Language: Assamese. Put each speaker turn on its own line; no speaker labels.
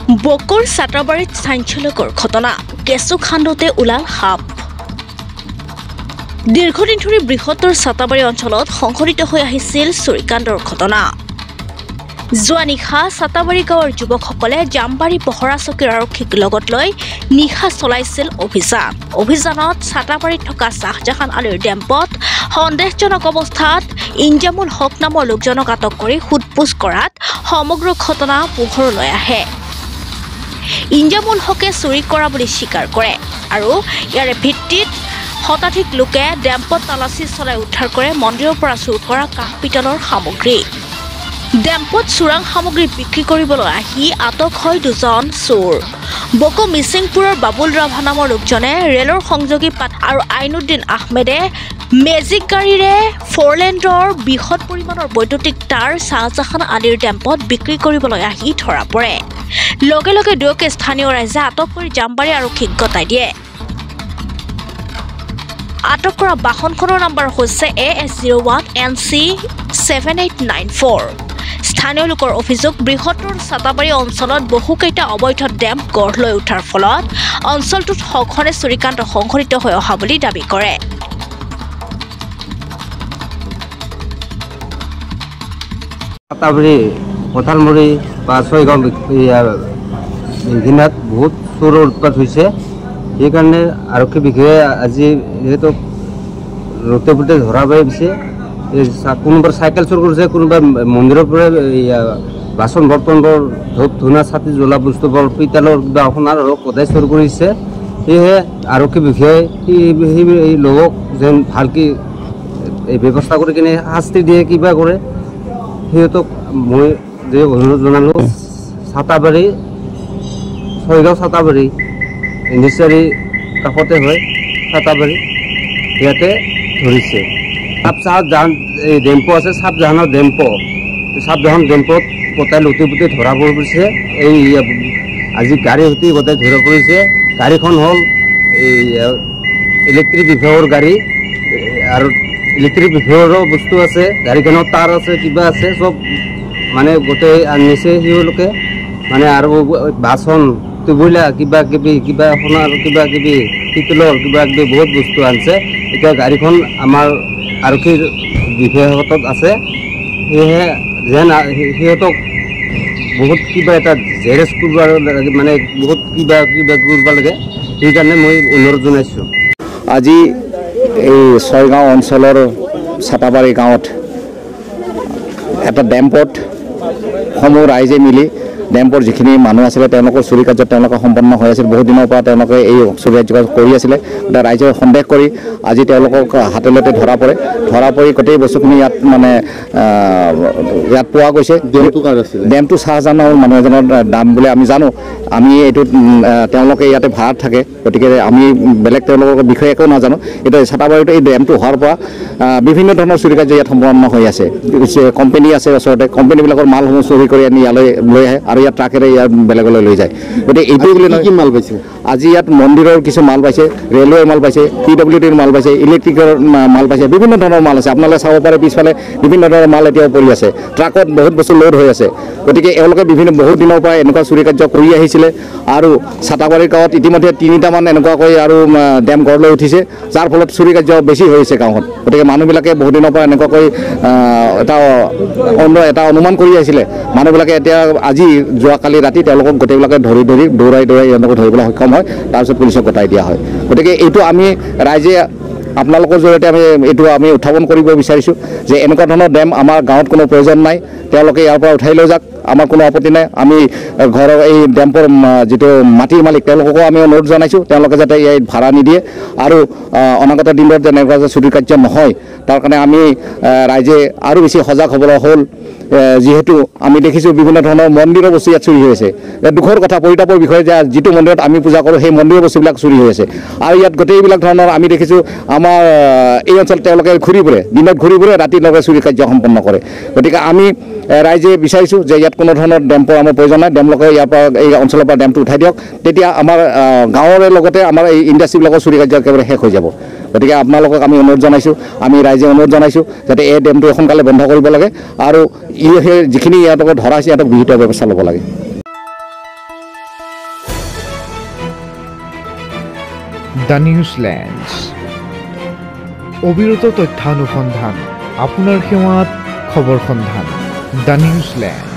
বকৰ চাটাবাৰীত চাঞ্চল্যকৰ ঘটনা কেঁচু খান্দোতে ওলাল সাপ দীৰ্ঘদিন ধৰি বৃহত্তৰ চাটাবাৰী অঞ্চলত সংঘটিত হৈ আহিছিল চুৰিকাণ্ডৰ ঘটনা যোৱা নিশা চাটাবাৰী গাঁৱৰ যুৱকসকলে জামবাৰী পহৰা চকীৰ আৰক্ষীক লগত লৈ নিশা চলাইছিল অভিযানত চাটাবাৰীত থকা শাহজাহান আলীৰ ডেম্পত সন্দেহজনক অৱস্থাত ইনজামুল হক নামৰ লোকজনক আটক কৰি সোধপোছ কৰাত সমগ্ৰ ঘটনা পোহৰলৈ আহে ইনজামুল হকে চুৰি কৰা বুলি স্বীকাৰ কৰে আৰু ইয়াৰ ভিত্তিত শতাধিক লোকে ডেম্পত তালাচী চলাই উদ্ধাৰ কৰে মন্দিৰৰ পৰা চুৰ কৰা কাঁহ পিতলৰ সামগ্ৰী ডেম্পত চোৰাং সামগ্ৰী বিক্ৰী কৰিবলৈ আহি আটক হয় দুজন চোৰ বকো মিচিংপুৰৰ বাবুল ৰাভা নামৰ লোকজনে ৰেলৰ সংযোগী পাত আৰু আইনুদ্দিন আহমেদে মেজিক গাড়ীৰে ফ'ৰলেণ্ডৰ বৃহৎ পৰিমাণৰ বৈদ্যুতিক তাঁৰ শাহজাহান আলীৰ ডেম্পত বিক্ৰী কৰিবলৈ আহি ধৰা পৰে লগে লগে দুয়োকে স্থানীয় ৰাইজে আটক কৰি জামবাৰী আৰক্ষীক গতাই দিয়ে আটক কৰা বাহনখনৰ নম্বৰ হৈছে AS01 NC 7894 স্থানীয় লোকৰ অভিযোগ বৃহত্তৰ চাটাবাৰী অঞ্চলত বহুকেইটা অবৈধ ডেম্প গঢ় লৈ উঠাৰ ফলত অঞ্চলটোত সঘনে চুৰিকাণ্ড সংঘটিত হৈ অহা বুলি দাবী কৰে
চাটাবাৰী পথালমুৰি বা ছয়গাঁও এইখিনিত বহুত চোৰৰ উৎপাত হৈছে সেইকাৰণে আৰক্ষী বিষয়াই আজি যিহেতু ৰ'তে ফুটে ধৰা পাই পিছে কোনোবাৰ চাইকেল চুৰ কৰিছে কোনোবাই মন্দিৰৰ পৰা বাচন বৰ্তনবোৰ ধূপ ধূনা ছাতি জ্বলা বস্তুবোৰ পিতলৰ কিবা সোণাৰ হওক সদায় চুৰ কৰিছে সেয়েহে আৰক্ষী বিষয়াই সেই লোকক যেন ভালকৈ এই ব্যৱস্থা কৰি কিনে শাস্তি দিয়ে কিবা কৰে সিহঁতক মই যে অনুৰোধ জনালোঁ চাটাবাৰী ছয়গাঁও চাটাবাৰী ইণ্ডাষ্ট্ৰী কাষতে হয় চাটাবাৰী ইয়াতে ধৰিছে চাপজাহান এই ডেম্প আছে চাপজাহানৰ ডেম্পত গোটাই লুটি পুটি ধৰা পৰিছে এই আজি গাড়ী সৈতে গোটাই ধৰা পৰিছে গাড়ীখন হ'ল এই ইলেক্ট্ৰিক বিভাগৰ গাড়ী আৰু ইলেক্ট্ৰিক বিভাগৰো বস্তু আছে গাড়ীখনৰ তাঁৰ আছে কিবা আছে চব মানে গোটেই আনিছে তেওঁলোকে মানে আৰু বাচন টেবুলা কিবা সোণাৰ কিবা কিবি পিতলৰ কিবা কিবি বহুত বস্তু আনিছে এতিয়া গাড়ীখন আমাৰ আৰক্ষীৰ বিষয়াৰ হাতত আছে সেয়েহে যেন সিহঁতক বহুত কিবা এটা জেৰেজ কৰিব মানে বহুত কিবা কৰিব লাগে সেইকাৰণে মই অনুৰোধ জনাইছোঁ
আজি এই ছয়গাঁও অঞ্চলৰ চাটাবাৰী গাঁৱত এটা ডেম্পত সমূহ ৰাইজে মিলি ডেম্পৰ যিখিনি মানুহ আছিলে তেওঁলোকৰ চুৰি কাৰ্য তেওঁলোকে সম্পন্ন হৈ আছিল বহুত দিনৰ পৰা তেওঁলোকে এই চুৰি কাৰ্য কৰি আছিলে এটা ৰাইজে সন্দেহ কৰি আজি তেওঁলোকক হাতলৈতে ধৰা পৰি গোটেই বস্তুখিনি ইয়াত মানে ইয়াত পোৱা গৈছে ডেম্পটো চাহজাহানৰ মানুহ এজনৰ দাম বুলি আমি জানো আমি এইটো তেওঁলোকে ইয়াতে ভাড়াত থাকে গতিকে আমি বেলেগ তেওঁলোকৰ বিষয়ে একো নাজানো এতিয়া চাটাবাৰীত এই ডেম্পটো হোৱাৰ পৰা বিভিন্ন ধৰণৰ চুৰি কাৰ্য ইয়াত সম্পন্ন হৈ আছে কোম্পানী আছে ওচৰতে কোম্পানীবিলাকৰ মালসমূহ চুৰি কৰি আনি ইয়ালৈ লৈ আহে আৰু ইয়াত ট্ৰাকেৰে ইয়াত বেলেগলৈ লৈ যায় গতিকে এইটো বুলি কি মাল পাইছে আজি ইয়াত মন্দিৰৰ কিছু মাল পাইছে ৰেলৱে মাল পাইছে PWDৰ মাল পাইছে ইলেক্ট্ৰিকৰ মাল পাইছে বিভিন্ন ধৰণৰ মাল আছে আপোনালোকে চাব পাৰে পিছফালে বিভিন্ন ধৰণৰ মাল এতিয়াও পৰি আছে ট্ৰাকত বহুত বস্তু লোড হৈ আছে গতিকে এওঁলোকে বহুত দিনৰ পৰা এনেকুৱা চুৰি কাৰ্য কৰি আহিছিলে আৰু চাটাবাৰী গাঁৱত ইতিমধ্যে 3টামান এনেকুৱাকৈ আৰু ডেম গঢ় লৈ উঠিছে যাৰ ফলত চুৰি কাৰ্য বেছি হৈছে গাঁৱত গতিকে মানুহবিলাকে বহুত দিনৰ পৰা এনেকুৱাকৈ এটা অনুমান কৰি আহিছিলে মানুহবিলাকে এতিয়া আজি যোৱাকালি ৰাতি তেওঁলোকক গোটেইবিলাকে ধৰি দৌৰাই তেওঁলোকক ধৰিবলৈ সক্ষম হয় তাৰপিছত পুলিচক গতাই দিয়া হয় গতিকে এইটো আমি ৰাইজে আপোনালোকৰ জৰিয়তে আমি উত্থাপন কৰিব বিচাৰিছোঁ যে এনেকুৱা ধৰণৰ ডেম আমাৰ গাঁৱত কোনো প্ৰয়োজন নাই তেওঁলোকে ইয়াৰ পৰা উঠাই লৈ যাওক আমাৰ কোনো আপত্তি নাই আমি ঘৰৰ এই ডেম্পৰ যিটো মাটিৰ মালিক তেওঁলোককো আমি অনুৰোধ জনাইছোঁ তেওঁলোকে যাতে ইয়াত ভাড়া নিদিয়ে আৰু অনাগত দিনত যেনেকুৱা যে চুৰি কাৰ্য নহয় তাৰ কাৰণে আমি ৰাইজে আৰু বেছি সজাগ হ'বলৈ হ'ল যিহেতু আমি দেখিছোঁ বিভিন্ন ধৰণৰ মন্দিৰৰ বস্তু ইয়াত চুৰি হৈ আছে দুখৰ কথা পৰিতাপৰ বিষয়ে যে যিটো মন্দিৰত আমি পূজা কৰোঁ সেই মন্দিৰৰ বস্তুবিলাক চুৰি হৈ আছে আৰু ইয়াত গোটেইবিলাক ধৰণৰ আমি দেখিছোঁ আমাৰ এই অঞ্চলত তেওঁলোকে দিনত ঘূৰি ফুৰে ৰাতিৰ লগে চুৰি কাৰ্য সম্পন্ন কৰে গতিকে আমি ৰাইজে বিচাৰিছোঁ যে ইয়াত কোনো ধৰণৰ ডেম্পৰ আমাৰ প্ৰয়োজন নাই তেওঁলোকে ইয়াৰ পৰা এই অঞ্চলৰ পৰা ডেম্পটো উঠাই দিয়ক তেতিয়া আমাৰ গাঁৱৰে লগতে আমাৰ এই ইণ্ডাষ্ট্ৰীবিলাকৰ চুৰি কাৰ্য একেবাৰে শেষ হৈ যাব গতিকে আপোনালোকক আমি অনুৰোধ জনাইছোঁ আমি ৰাইজে অনুৰোধ জনাইছোঁ যাতে এই ডেমটো সোনকালে বন্ধ কৰিব লাগে আৰু যিখিনি ইয়াত ধৰা হৈছে ইয়াত বিহিত ব্যৱস্থা ল'ব লাগে
দ্য নিউজলেণ্ডছ অবিৰত তথ্যানুসন্ধান আপোনাৰ সেৱাত খবৰ সন্ধান দ্য নিউজলেণ্ড